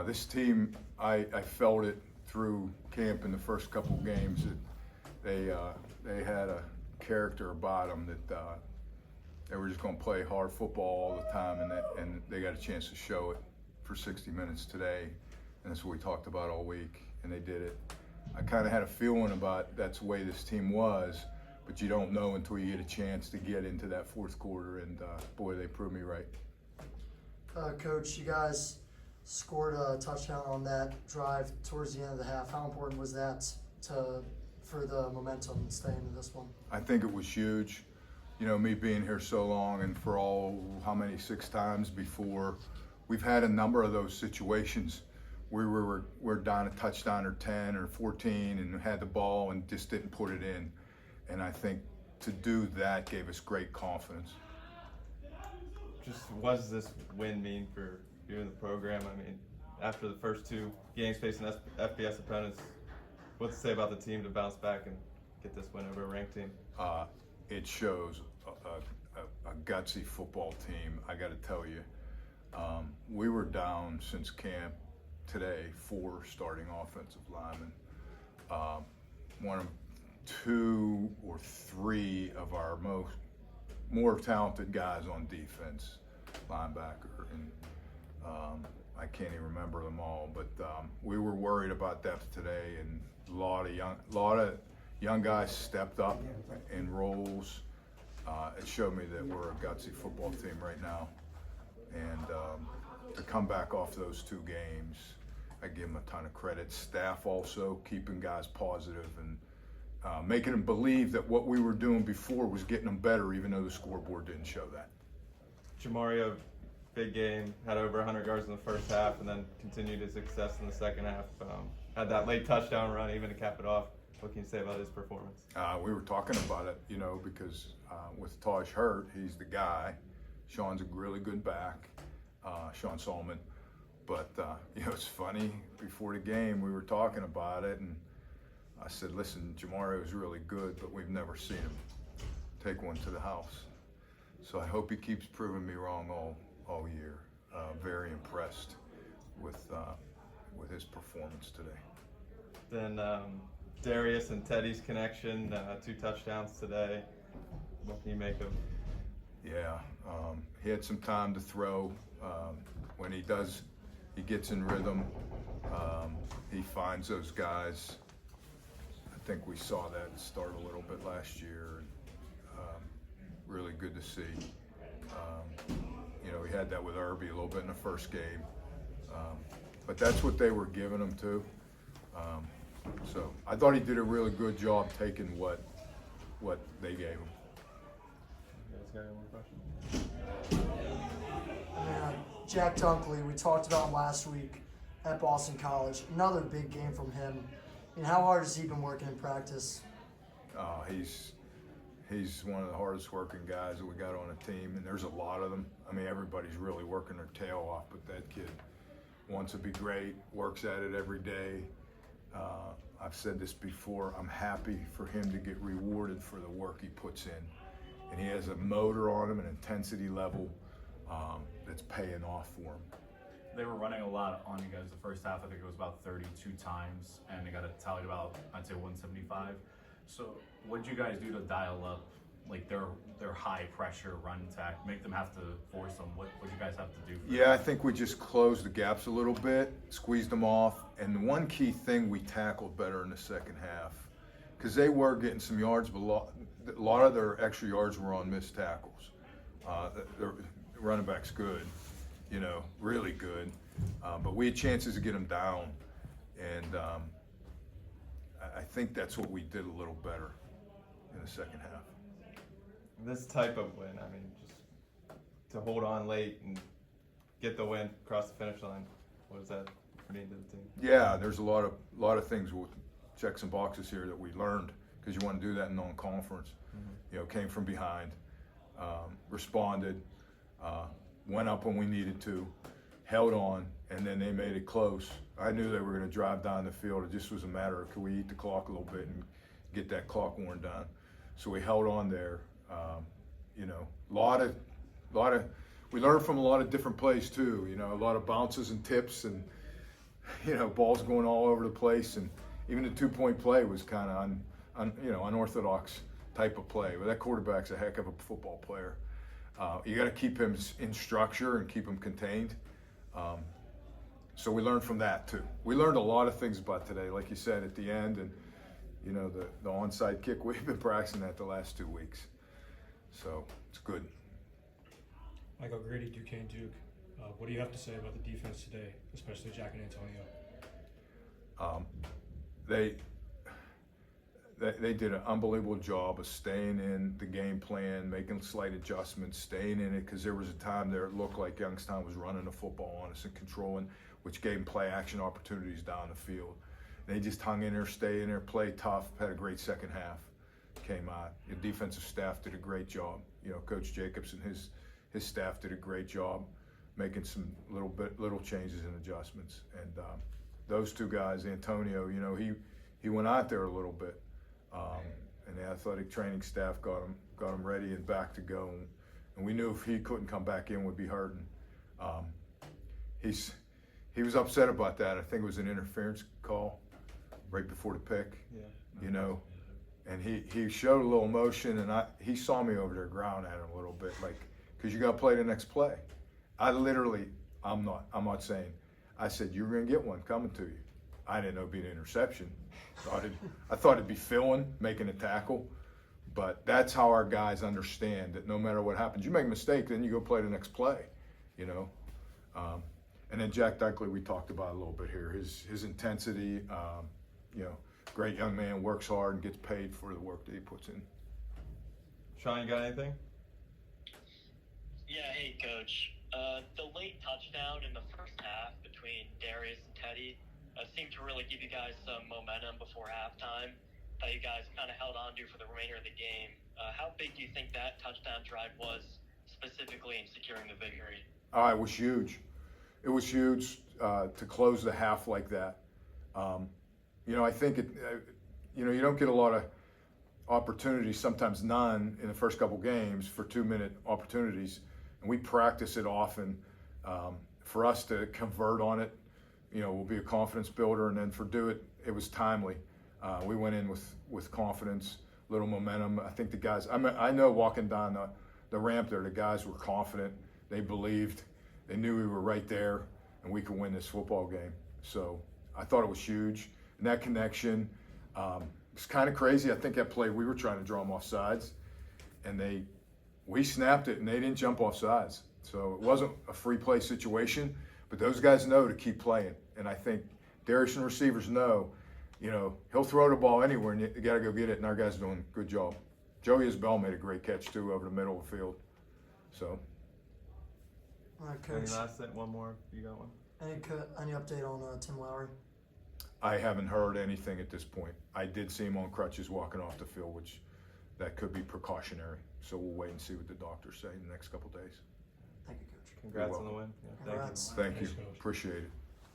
This team, I felt it through camp in the first couple games that they had a character about them that they were just going to play hard football all the time, and they got a chance to show it for 60 minutes today, and that's what we talked about all week, and they did it. I kind of had a feeling about that's the way this team was, but you don't know until you get a chance to get into that fourth quarter, and boy, they proved me right. Coach, you guys scored a touchdown on that drive towards the end of the half. How important was that for the momentum and staying in this one? I think it was huge. You know, me being here so long and for how many, 6 times before, we've had a number of those situations where we're down a touchdown or 10 or 14 and had the ball and just didn't put it in. And I think to do that gave us great confidence. Just what does this win mean for you and the program? I mean, after the first 2 games facing FBS opponents, what's to say about the team to bounce back and get this win over a ranked team? It shows a gutsy football team, I got to tell you. We were down since camp today 4 starting offensive linemen. One of 2 or 3 of our more talented guys on defense, linebacker, and I can't even remember them all, but we were worried about depth today, and a lot of young guys stepped up in roles. It showed me that we're a gutsy football team right now, and to come back off those 2 games, I give them a ton of credit. Staff also keeping guys positive and making them believe that what we were doing before was getting them better, even though the scoreboard didn't show that. Jamario, big game, had over 100 yards in the first half and then continued his success in the second half. Had that late touchdown run even to cap it off. What can you say about his performance? We were talking about it, you know, because with Taj hurt, he's the guy. Sean's a really good back, Sean Solomon. But, you know, it's funny, before the game we were talking about it, and I said, listen, Jamario's really good, but we've never seen him take one to the house. So I hope he keeps proving me wrong all year. Very impressed with his performance today. Then Darius and Teddy's connection, 2 touchdowns today. What can you make of? Yeah, he had some time to throw. When he does, he gets in rhythm. He finds those guys. I think we saw that start a little bit last year. Really good to see. You know, we had that with Irby a little bit in the first game. But that's what they were giving him to. So I thought he did a really good job taking what they gave him. You guys got any more questions? Yeah, Jack Dunkley, we talked about him last week at Boston College. Another big game from him. I mean, how hard has he been working in practice? He's one of the hardest working guys that we got on the team, and there's a lot of them. I mean, everybody's really working their tail off, but that kid wants to be great, works at it every day. I've said this before, I'm happy for him to get rewarded for the work he puts in. And he has a motor on him, an intensity level that's paying off for him. They were running a lot on you guys the first half. I think it was about 32 times, and they got it tallied about, I'd say, 175. So what did you guys do to dial up like their high pressure run attack, make them have to force them? What did you guys have to do? Yeah, I think we just closed the gaps a little bit, squeezed them off, and the one key thing, we tackled better in the second half, because they were getting some yards, but a lot of their extra yards were on missed tackles. The running back's good, you know, really good, but we had chances to get them down, and I think that's what we did a little better in the second half. This type of win, I mean, just to hold on late and get the win across the finish line, what does that mean to the team? Yeah, there's a lot of things with checks and boxes here that we learned, because you want to do that in non-conference. You know, came from behind, responded, went up when we needed to, held on, and then they made it close. I knew they were going to drive down the field. It just was a matter of, could we eat the clock a little bit and get that clock worn down? So we held on there. You know, we learned from a lot of different plays too. You know, a lot of bounces and tips, and balls going all over the place, and even the 2-point play was kind of unorthodox type of play. But that quarterback's a heck of a football player. You got to keep him in structure and keep him contained. So we learned from that too. We learned a lot of things about today, like you said at the end, and the onside kick. We've been practicing that the last 2 weeks, so it's good. Michael Grady, Duquesne Duke. What do you have to say about the defense today, especially Jack and Antonio? They did an unbelievable job of staying in the game plan, making slight adjustments, staying in it, because there was a time there it looked like Youngstown was running the football on us and controlling, which gave them play action opportunities down the field. They just hung in there, stayed in there, played tough, had a great second half. Came out. The defensive staff did a great job. Coach Jacobs and his staff did a great job making some little changes and adjustments. And those two guys, Antonio, he went out there a little bit, and the athletic training staff got him ready and back to go. And we knew if he couldn't come back in, we'd be hurting. He was upset about that. I think it was an interference call right before the pick. Yeah. And he showed a little emotion, and he saw me over there growling at him a little bit, like, because you got to play the next play. I'm not saying. I said, you're going to get one coming to you. I didn't know it'd be an interception. I thought it'd be filling, making a tackle. But that's how our guys understand that no matter what happens, you make a mistake, then you go play the next play, And then Jack Dunkley, we talked about a little bit here. His intensity, great young man, works hard and gets paid for the work that he puts in. Sean, you got anything? Yeah, hey, Coach. The late touchdown in the first half between Darius and Teddy seemed to really give you guys some momentum before halftime that you guys kind of held on to for the remainder of the game. How big do you think that touchdown drive was specifically in securing the victory? It was huge. It was huge to close the half like that. I think you don't get a lot of opportunities, sometimes none, in the first couple games for 2-minute opportunities. And we practice it often. For us to convert on it, will be a confidence builder. And then for Dewitt, it was timely. We went in with confidence, little momentum. I think the guys, I know walking down the ramp there, the guys were confident. They believed. They knew we were right there and we could win this football game. So I thought it was huge. And that connection, it's kind of crazy. I think that play, we were trying to draw them off sides, and we snapped it and they didn't jump off sides. So it wasn't a free play situation, but those guys know to keep playing. And I think Darius and receivers know, he'll throw the ball anywhere and you got to go get it, and our guys are doing a good job. Joey Isbell made a great catch too over the middle of the field. So. All right, Any Coach. last thing? One more? You got one? Any update on Tim Lowry? I haven't heard anything at this point. I did see him on crutches walking off the field, which that could be precautionary. So we'll wait and see what the doctors say in the next couple days. Thank you, Coach. Congrats on welcome. the win. Yeah, thank you. Congrats. Thank you. Thanks, Coach. Appreciate it.